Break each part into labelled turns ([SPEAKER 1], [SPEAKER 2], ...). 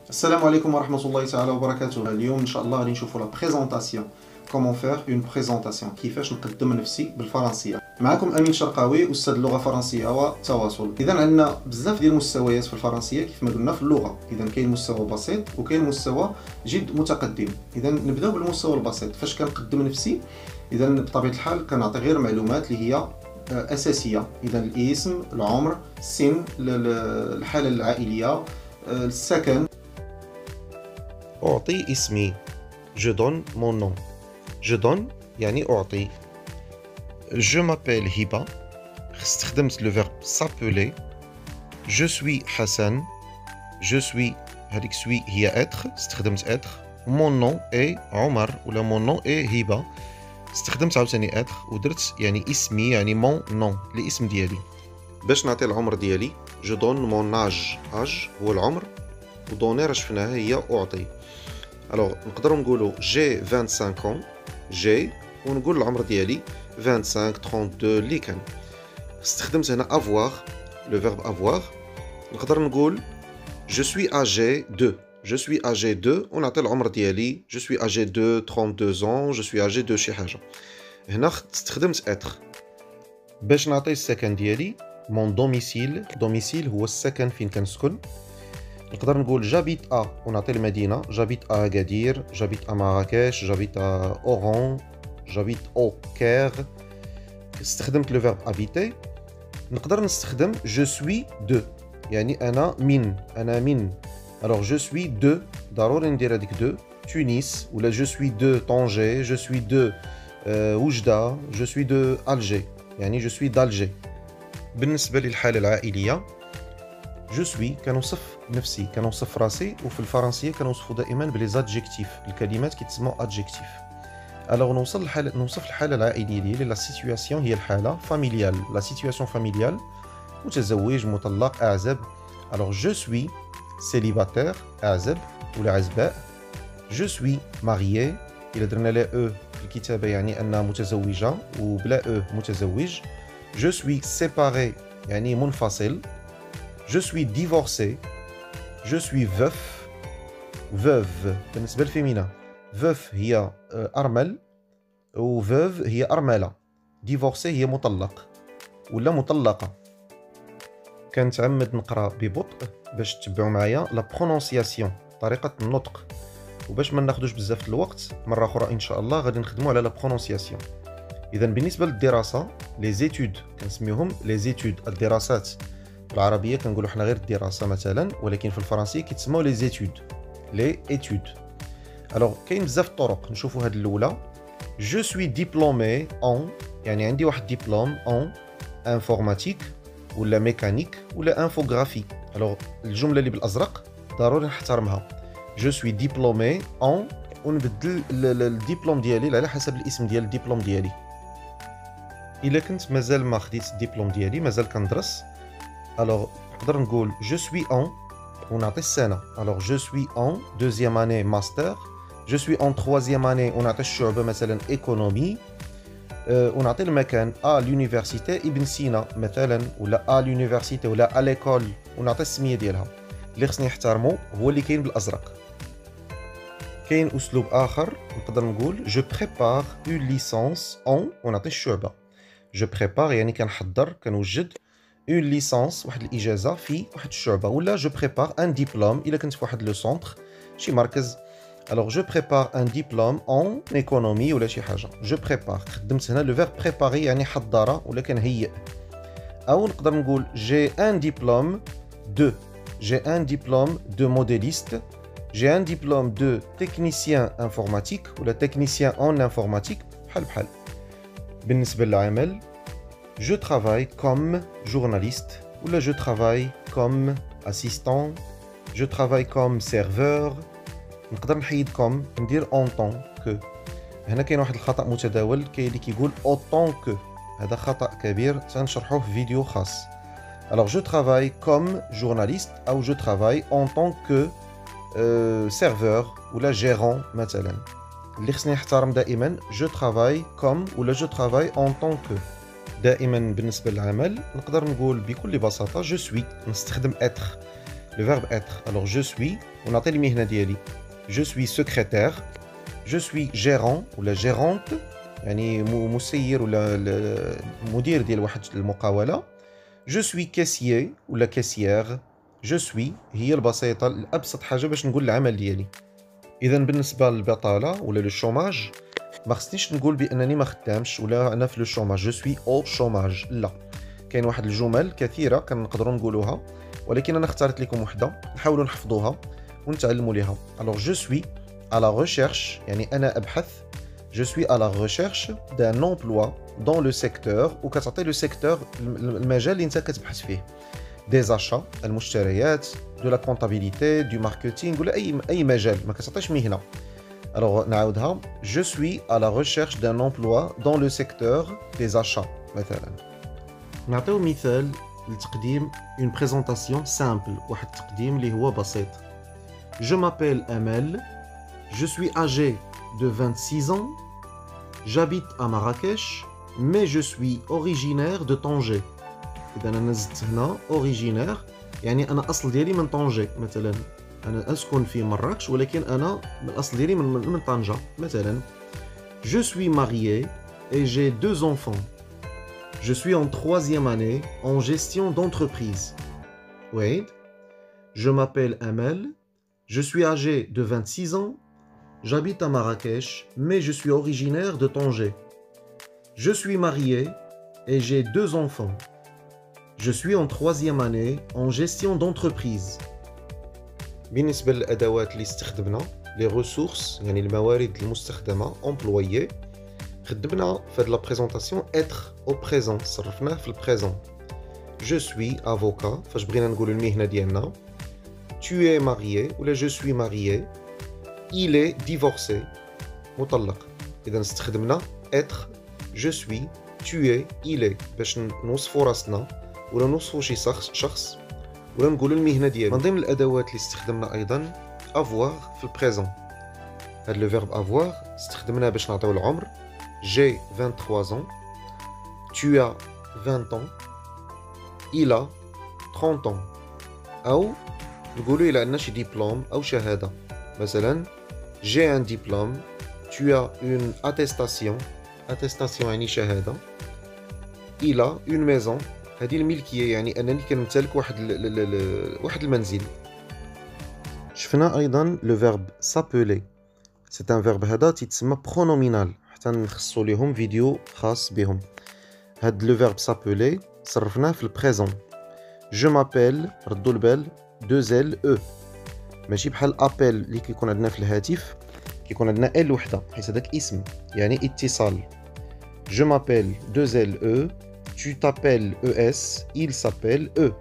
[SPEAKER 1] السلام عليكم ورحمة الله تعالى وبركاته. اليوم إن شاء الله غادي نشوفوا لا بريزونطاسيون. كومون فير اون بريزونطاسيون، كيفاش نقدم نفسي بالفرنسية. معكم أمين شرقاوي، أستاذ اللغة الفرنسية والتواصل. إذا عندنا بزاف ديال المستويات في الفرنسية كيف ما قلنا في اللغة. إذا كاين مستوى بسيط وكاين مستوى جد متقدم. إذا نبداو بالمستوى البسيط. فاش كنقدم نفسي، إذا بطبيعة الحال كنعطي غير معلومات اللي هي أساسية. إذا الاسم، العمر، السن، الحالة العائلية، السكن.
[SPEAKER 2] أعطي اسمي. Je donne mon nom. Je donne يعني أعطي. Je m'appelle Hiba. استخدمت le verbe s'appeler. Je suis Hassan. Je suis هذيك suis هي être. استخدمت être. Mon nom est عمر ولا mon nom est Hiba. استخدمت عاوتاني être ودرت يعني اسمي يعني mon nom الاسم ديالي. باش نعطي العمر ديالي je donne mon âge. âge هو العمر ودوني راه شفناها هي أعطي. Alors نقدروا نقولوا j'ai 25 ans j'ai ونقول العمر ديالي 25 32 اللي كان. استخدمت هنا avoir le verbe avoir. نقدر نقول je suis âgé de je suis âgé de ونعطي العمر ديالي je suis âgé de 32 ans je suis âgé de شي حاجة. هنا استخدمت être. باش نعطي السكن ديالي mon domicile. domicile هو السكن فين كنسكن. نقدر نقول j'habite à ونعطي المدينة j'habite à Agadir j'habite à Marrakech j'habite à Oran j'habite au Caire. استخدمت le verbe habiter. نقدر نستخدم je suis de يعني أنا من alors je suis de ضروري ندير هذيك de تونس ولا je suis de طنجة je suis de وجدة je suis de Alger يعني je suis d'Alger. بالنسبة للحالة العائلية جو سوي كنوصف نفسي كنوصف راسي وفي الفرنسيه كنوصفوا دائما بلي زادجيكتيف الكلمات كيتسموا ادجيكتيف. الوغ نوصف الحاله العائليه ديالي لا سيتوياسيون هي الحاله فاميليال لا سيتوياسيون فاميليال متزوج مطلق اعزب. الوغ جو سوي سيليباتير اعزب ولا عزباء. جو سوي ماريي الا درنا لا او في الكتابه يعني انها متزوجه وبلا او متزوج. جو سوي سيباري يعني منفصل. Je suis divorcé. Je suis veuf. Veuve بالنسبة للفيمينا. veuf هي أرمل و veuve هي أرملة. divorcé هي مطلق ولا مطلقة. كنتعمد نقرأ ببطء باش تتبعوا معايا لا برونونسياسيون طريقة النطق وباش ما ناخدوش بزاف الوقت مرة أخرى إن شاء الله غادي نخدموا على لا برونونسياسيون. إذا بالنسبة للدراسة لي زيتود كنسميوهم لي زيتود الدراسات. في العربية كنقولوا حنا غير الدراسة مثلا ولكن في الفرنسية كيتسموا لي زيتود لي ايتود. الوغ كاين بزاف الطرق نشوفوا هاد الأولى جو سوي ديبلومي اون يعني عندي واحد ديبلوم اون انفورماتيك ولا ميكانيك ولا انفوغرافي. الوغ الجملة اللي بالأزرق ضروري نحترمها جو سوي ديبلومي اون ونبدل الدبلوم ديالي على حسب الاسم ديال الدبلوم ديالي. إلا كنت مازال ما خديت الدبلوم ديالي مازال كندرس alors نقدر نقول je suis en ونعطي السنة. alors je suis en deuxième année master je suis en troisième année ونعطي الشعبة مثلا économie ونعطي المكان à l'université ابن سينا مثلا ولا à l'université ولا à l'école ونعطي السمية ديالها. اللي خصني نحترمو هو اللي كاين بالأزرق. كاين أسلوب آخر نقدر نقول je prépare une licence en ونعطي الشعبة. je prépare يعني كنحضر كنوجد اون ليسانس واحد الاجازه في واحد الشعبه ولا جو بريبار ان ديبلوم الا كنت في واحد لو سونتر شي مركز. الوغ جو بريبار ان ديبلوم اون ايكونومي ولا شي حاجه. جو بريبار خدمت هنا لو فيرب بريباري يعني حضر ولا كنهيئ. او نقدر نقول جي ان ديبلوم دو جي ان ديبلوم دو موديليست جي ان ديبلوم دو تكنيسيان انفورماتيك ولا تكنيسيان اون انفورماتيك بحال. بالنسبه للعمل je travaille comme journaliste ou là je travaille comme assistant je travaille comme serveur. نقدر نحيد comme ندير en tant que. هنا كاين واحد الخطأ متداول كاين اللي كيقول autant que هذا خطأ كبير سنشرحوه في فيديو خاص. alors je travaille comme journaliste ou je travaille en tant que serveur ولا gérant مثلا. اللي خصني نحترم دائما je travaille comme ولا je travaille en tant que. دائما بالنسبة للعمل نقدر نقول بكل بساطة جو سوي نستخدم اتر le verbe être. Alors je suis, on a tel mihna diali. Je suis secrétaire, je suis gérant ou la gérante, يعني مسير ولا مدير ديال واحد المقاولة. Je suis caissier ولا caissière. Je suis هي البسيطة الأبسط حاجة باش نقول العمل ديالي. إذا بالنسبة للبطالة ولا للشوماج ما خصنيش نقول بأنني ما خدامش ولا أنا في لو شوماج. جو سوي أو شوماج، لا. كاين واحد الجمل كثيرة كنقدروا نقولوها، ولكن أنا اختارت لكم وحدة نحاولوا نحفظوها ونتعلموا ليها. Alors je suis à la recherche، يعني أنا أبحث. Je suis à la recherche d'un emploi dans le secteur، وكتعطي لو سيكتور المجال اللي انت كتبحث فيه. des achats المشتريات، de la comptabilité، du marketing ولا أي مجال، ما كتعطيش مهنة. Alors نعاودها. Je suis à la recherche d'un emploi dans le secteur des achats مثلا. نعطيو مثال لتقديم une présentation simple، واحد التقديم اللي هو بسيط. Je m'appelle Amel، je suis âgé de 26 ans، j'habite à Marrakech mais je suis originaire de Tanger. إذا أنا زدت هنا originaire، يعني أنا أصل ديالي من طنجة مثلا. أنا أسكن في مراكش ولكن أنا من الأصل ديالي من طنجة مثلا. Je suis marié et j'ai 2 enfants. Je suis en 3e année en gestion d'entreprise. Wait. Je m'appelle Amel. Je suis âgé de 26 ans. J'habite à Marrakech, mais je suis originaire de Tanger. Je suis marié et j'ai 2 enfants. Je suis en 3e année en gestion d'entreprise. بالنسبة للأدوات اللي استخدمنا les ressources يعني الموارد المستخدمة employés خدمنا في هاد لا بريزونطاسيون être au présent صرفناه في البريزون. Je suis avocat فاش بغينا نقولوا المهنة ديالنا. Tu es marié ولا je suis marié. Il est divorcé مطلق. إذا استخدمنا être je suis tu es il est باش نوصفوا راسنا ولا نوصفوا شي شخص ولا نقولوا المهنة ديالو. من ضمن الأدوات اللي استخدمنا أيضا avoir في البريزون. هاد لو فيرب avoir استخدمناه باش نعطيو العمر. J'ai 23 ans. Tu as 20 ans. Il a 30 ans. أو نقولوا إلا عندنا شي ديبلوم أو شهادة. مثلا J'ai un diplôme. Tu as une attestation. Attestation يعني شهادة. Il a une maison. هذه الملكية يعني أنني كنمتلك واحد المنزل. شفنا أيضا لو فيرب s'appeler. C'est un verbe هذا تيتسمى pronominal حتى نخصو ليهم فيديو خاص بهم. هاد لو فيرب s'appeler صرفناه في البريزون. Je m'appelle ردوا البال 2 L E ماشي بحال ابل اللي كيكون عندنا في الهاتف كيكون عندنا ال وحده حيت هذاك اسم يعني اتصال. Je m'appelle 2 L E. Tu t'appelles ES. Il s'appelle E.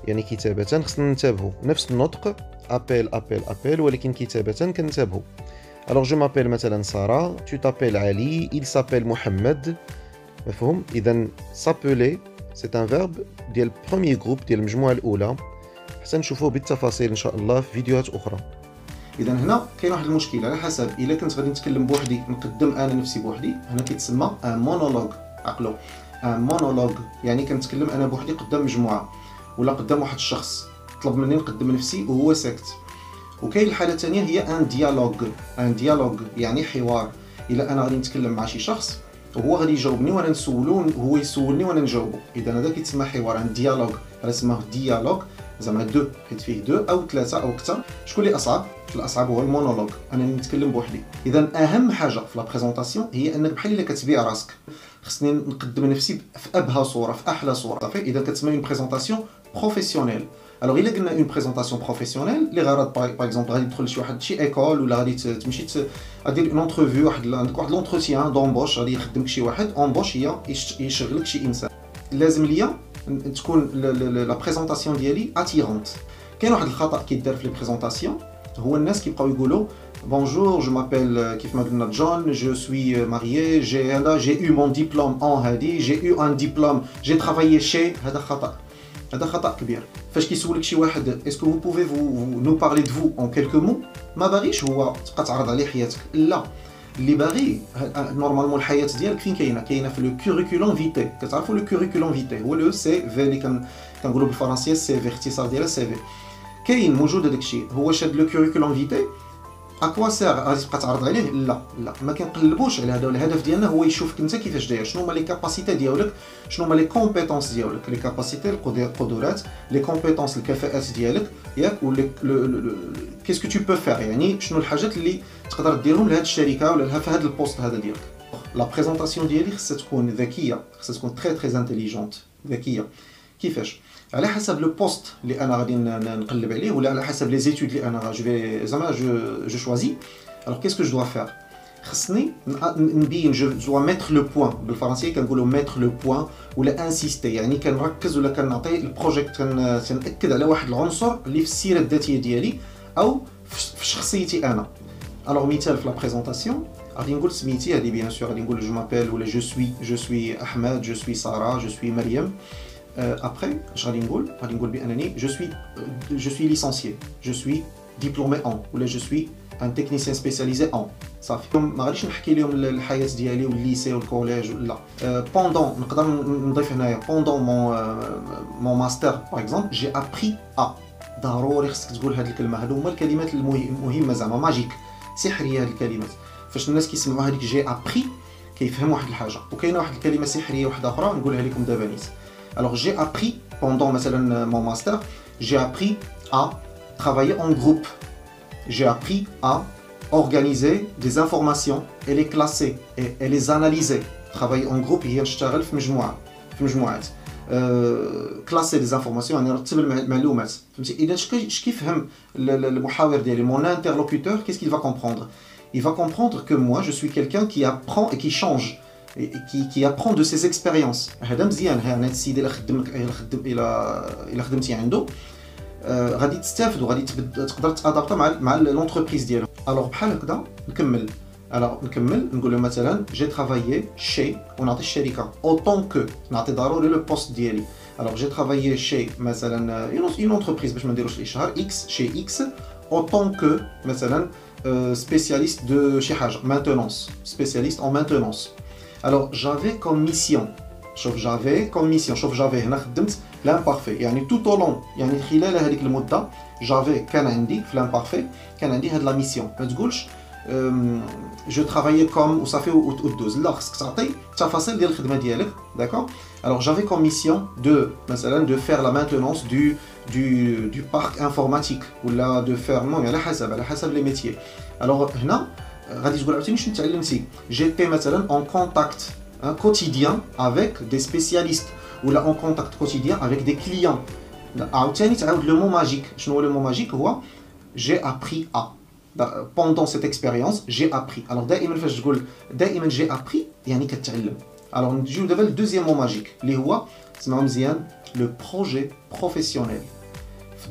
[SPEAKER 2] يعني كتابة خصنا ننتبهوا نفس النطق appel ولكن كتابة كننتبهوا. Alors je m'appelle مثلا سارة. Tu t'appelles علي. Il s'appelle محمد. مفهوم؟ إذا s'appeler c'est un verbe ديال premier groupe ديال المجموعة الأولى. حتى نشوفوه بالتفاصيل إن شاء الله في فيديوهات أخرى.
[SPEAKER 1] إذا هنا كاين واحد المشكل على حسب إلا كنت غادي نتكلم بوحدي نقدم أنا نفسي بوحدي هنا كيتسمى مونولوج. عقلو مونولوج يعني كنتكلم أنا بوحدي قدام مجموعة ولا قدام واحد الشخص طلب مني نقدم نفسي وهو ساكت. وكاين الحالة الثانية هي ان ديالوج يعني حوار. إلا أنا غادي نتكلم مع شي شخص وهو غادي يجاوبني وانا نسولو وهو يسولني وانا نجاوبو. اذا هذا كيتسمى حوار ان ديالوج. هذا اسمه ديالوج زعما دو حيت فيه 2 أو 3 أو أكثر. شكون اللي أصعب؟ الأصعب هو المونولوج أنني نتكلم بوحدي. إذا أهم حاجة في لا بريزونطاسيون هي أنك بحال إلا كتبيع راسك. خصني نقدم نفسي في أبهى صورة في أحلى صورة. صافي إذا كتسمى اون بريزونطاسيون بروفيسيونيل. الوغ إلا قلنا اون بريزونطاسيون بروفيسيونيل لغرض باغ اكزومبل غادي تدخل لشي واحد شي ايكول ولا غادي تمشي دير اون اونترفيو عندك واحد لونتروتيان دومبوش غادي يخدمك شي واحد اونبوش هي يشغلك شي انسان. لازم ليا تكون لا بريزونطاسيون ديالي اتيرونت. كاين واحد الخطا كيدار في لي بريزونطاسيون هو الناس كيبقاو يقولوا bonjour je m'appelle كيف ما قلنا John je suis marié j'ai eu mon diplôme en هادي j'ai eu un diplôme j'ai travaillé chez. هذا خطا كبير. فاش كيسولك شي واحد est-ce que vous pouvez vous nous parler de vous en quelques mots ما باغيش هو تبقى تعرض عليه حياتك. لا اللي باغي نورمالمون الحياه ديالك فين كاينه في لو كوريكولوم فيتي. كتعرفوا لو كوريكولوم فيتي هو لو سي في اللي كنقولوا بالفرنسيه سي في اختصار ديالها سي في. كاين موجود هذاك الشيء. هو شاد لو كوريكولوم فيتي اكوا سير غادي تبقى تعرض عليه؟ لا لا، ما كنقلبوش على هذا. الهدف ديالنا هو يشوفك انت كيفاش داير، شنو هما لي كاباسيتي ديالك، شنو هما لي كومبيتونس ديالك، لي كاباسيتي القدرات، لي كومبيتونس الكفاءات ديالك ياك، و كيسكو تو بو فير، يعني شنو الحاجات اللي تقدر ديرهم لهاد الشركه ولا في هذا البوست هذا ديالك. لا بريزونطاسيون ديالي خصها تكون ذكيه، خصها تكون تري انتيليجونت، ذكيه. كيفاش؟ على حسب لو بوست اللي انا غادي نقلب عليه، ولا على حسب لي زيتود اللي انا زعما جو شوازي. الوغ كيسكو جو دوا فير؟ خصني نبين، جو دوا ميتر لو بوين، بالفرنسيه كنقولوا ميتر لو بوين ولا انسيستي، يعني كنركز ولا كنعطي البروجيكت، كنأكد على واحد العنصر اللي في السيره الذاتيه ديالي او في شخصيتي انا. الوغ مثال في لا بريزونطاسيون غادي نقول سميتي، هذه بيان سور غادي نقول جو مابيل ولا جو سوي احمد، جو سوي ساره، جو سوي مريم. Après, je vais dire bien, je suis licencié, je suis diplômé en, ou là je suis un technicien spécialisé en. Ça fait comme ما غاديش نحكي لهم الحياة ديالي والليسي والكوليج لا. Pendant نقدر نضيف هنايا pendant mon master par exemple, j'ai appris à. ضروري خصك تقول هذه الكلمة. هادو هما الكلمات المهمة زعما ماجيك، سحرية. هذه الكلمات فاش الناس كيسمعوا هذيك جي ابري كيفهموا واحد الحاجة. وكاينة واحد الكلمة سحرية واحدة أخرى نقولها لكم دابا نيت. Alors j'ai appris pendant mon master, j'ai appris à travailler en groupe. J'ai appris à organiser des informations et les classer et les analyser. Travailler en groupe هي نشتغل في مجموعات. classer des informations يعني نرتب المعلومات. فهمتي؟ إذا اش كيفهم المحاور ديالي mon interlocuteur, qu'est-ce qu'il va comprendre? Il va comprendre que moi je suis quelqu'un qui apprend et qui change. qui apprend de ses expériences. هذا مزيان. هذا السيد إلا خدمتي عنده غادي تستافد وغادي تقدر تادابطا مع لونتربريز ديالو. الوغ بحال هكذا نكمل نقول له مثلا جي ترافايي شي، ونعطي الشركه اوطون كو، نعطي ضروري لو بوست ديالي. الوغ جي ترافايي شي مثلا اون اونتربريز باش ما نديروش الاشهار اكس، شي اكس اوطون كو مثلا سبيسياليست دو شي حاجه، مانتونونس، سبيسياليست اون مانتونونس. Alors j'avais comme mission, j'avais هنا خدمت l'imparfait، يعني tout au long، يعني خلال هذيك المدة j'avais كان عندي في l'imparfait كان عندي هاد لا ميسيون. ما تقولش جو travaillais comme وصافي ودوز، لا خصك تعطي التفاصيل ديال الخدمة ديالك. داكور. Alors j'avais comme mission de مثلا de faire la maintenance du parc informatique ولا de faire المهم على حسب les métiers. Alors هنا غادي تقول عاوتاني شنو تعلمتي. جيتي مثلا en contact quotidien avec des spécialistes ولا en contact quotidien avec des clients. عاوتاني تعاود لو مو ماجيك. شنو هو لو مو ماجيك؟ هو j'ai appris à. pendant cette expérience j'ai appris. alors دائما فاش تقول دائما j'ai appris يعني كتعلم. alors نجيو دابا للدوزيام مو ماجيك اللي هو سمعوا مزيان le projet professionnel.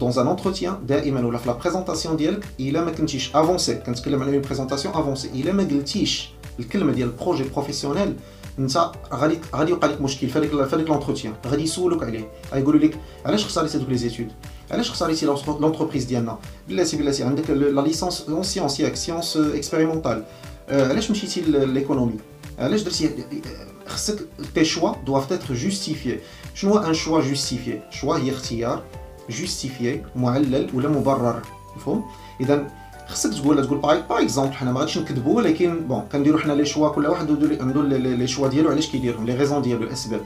[SPEAKER 1] Dans un entretien دائما ولا في لا بريزونطاسيون ديالك الا ما كنتيش افونسي، كنتكلم على اون بريزونطاسيون افونسي، الا ما قلتيش الكلمه ديال بروجي بروفيسيونيل انت غادي يوقع لك مشكل في هذيك لونتروتيان. غادي يسولوك عليه، غايقولوا لك علاش خسرتي هذوك لي زيتود، علاش خسرتي لونتربريز ديالنا، بلاتي عندك لا ليسونس اون سيونس ياك سيونس اكسبيريمونتال، علاش مشيتي ليكونومي، علاش درتي. خصك تي شوا دوف اتر جوستيفيي. شنو هو ان شوا جوستيفيي؟ شوا هي اختيار جوستيفيي معلل ولا مبرر، مفهوم؟ اذا خصك تقول باغ اكزومبل حنا ما غاديش نكذبوا، ولكن بون كنديروا حنا لي شوا، كل واحد عنده لي شوا ديالو علاش كيديرهم، لي ريزون ديالو، الاسباب.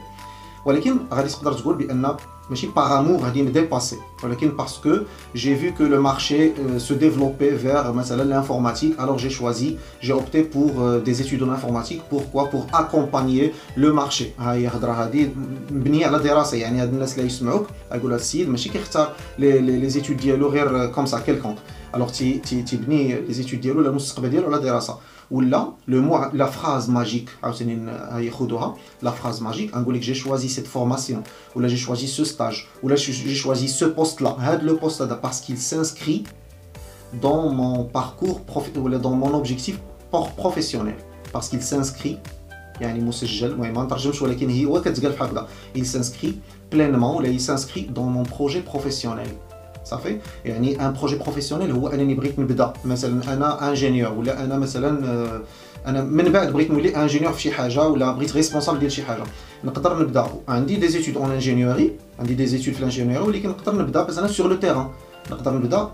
[SPEAKER 1] ولكن غادي تقدر تقول بان ماشي باغ امور غادي نديباسي، ولكن باسكو جي فيو كو لو مارشي سو ديفلوبي فيغ مثلا لانفورماتيك، alors j'ai choisi, j'ai opté pour des études en informatique. Pourquoi? Pour accompagner le marché. ها هي الهضره هذه مبنيه على دراسه، يعني هاد الناس اللي يسمعوك يقول هاد السيد ماشي كيختار لي زيتود ديالو غير كوم سا كيلكونك. alors تبني لي زيتود ديالو ولا المستقبل ديالو على دراسه. ولا لو مو لا فراز ماجيك عاوتاني هاي خذوها، لا فراز ماجيك نقول لك جي شوازي سيت فورماسيون ولا جي شوازي سو ستاج ولا جي شوازي سو بوست لا. هاد لو بوست هذا باسكيل سانسكري dans mon parcours ولا dans mon objectif professionnel. parce qu'il s'inscrit يعني مسجل، المهم ما نترجمش ولكن هو كتقال بحال هكذا. il s'inscrit pleinement ولا il s'inscrit dans mon projet professionnel. صافي. يعني ان بروجي بروفيسيونيل هو انني بغيت نبدا مثلا انا انجينيور، ولا انا مثلا انا من بعد بغيت نولي انجينيور في شي حاجه، ولا بغيت ريسبونسابل ديال شي حاجه. نقدر نبدا عندي دي زيتود اون انجينيوري، عندي دي زيتود في الانجينيوري، ولكن نقدر نبدا مثلا سور لو تيران. نقدر نبدا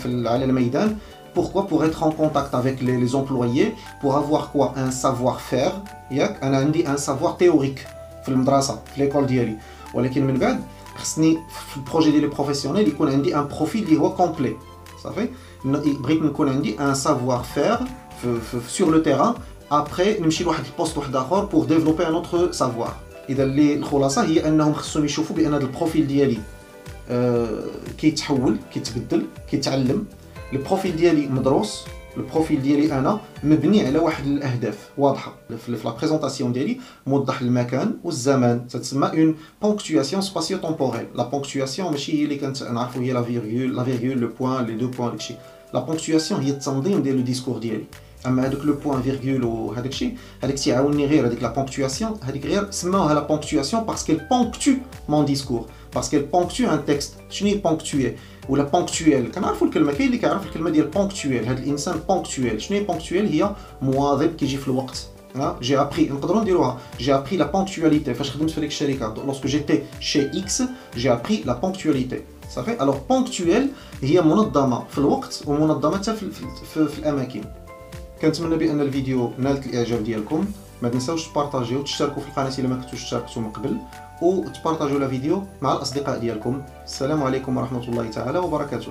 [SPEAKER 1] على الميدان. Pourquoi? Pour être en contact avec les employés, pour avoir quoi? Un savoir-faire. ياك انا عندي un savoir théorique في المدرسه في ليكول ديالي، ولكن من بعد خصني في البروجي ديالي بروفيسيونيل يكون عندي ان بروفيل اللي هو كومبلي. صافي بغيت نكون عندي ان savoir-faire sur le terrain. après نمشي لواحد البوست واحد اخر pour développer un autre savoir. اذا اللي الخلاصه هي انهم خصهم يشوفوا بان هذا البروفيل ديالي كيتحول كيتبدل كيتعلم. البروفيل ديالي مدروس، البروفيل ديالي انا مبني على واحد الاهداف واضحه. في لا بريزونطاسيون ديالي موضح المكان والزمان، تتسمى اون بونكتواسيون سباسيو تمبوريل. لا بونكتواسيون ماشي هي اللي كنعرفوا هي لا فيرغول لو بوين لي دو بوين داكشي. لا بونكتواسيون هي التنظيم ديال لو ديسكور ديالي. اما هذوك لو بوين فيرغول وهذاك الشيء هذاك تيعاونني غير هذيك لا بونكتواسيون، هذيك غير سماوها لا بونكتواسيون باسكو بونكتو مون ديسكور، باسكو بونكتو ان تكست. شنو هي بونكتوي ولا بونكتويل؟ كنعرفوا الكلمه، كاين اللي كيعرف الكلمه ديال بونكتويل. هذا الانسان بونكتويل. شنو هي بونكتويل؟ هي مواظب كيجي في الوقت. جي ابري نقدروا نديروها جي ابري لا بونكتواليتي فاش خدمت في ديك الشركه. لوسكو جيتي شي اكس جي ابري لا بونكتواليتي. صافي. الوغ بونكتويل هي منظمه في الوقت ومنظمه حتى في الاماكن. كنتمنى بان الفيديو نالت الاعجاب ديالكم. ما تنساوش تبارطاجيو وتشتركوا في القناه الا ما كنتوش اشتركتوا من قبل، وتبارطاجيو الفيديو مع الاصدقاء ديالكم. السلام عليكم ورحمه الله تعالى وبركاته.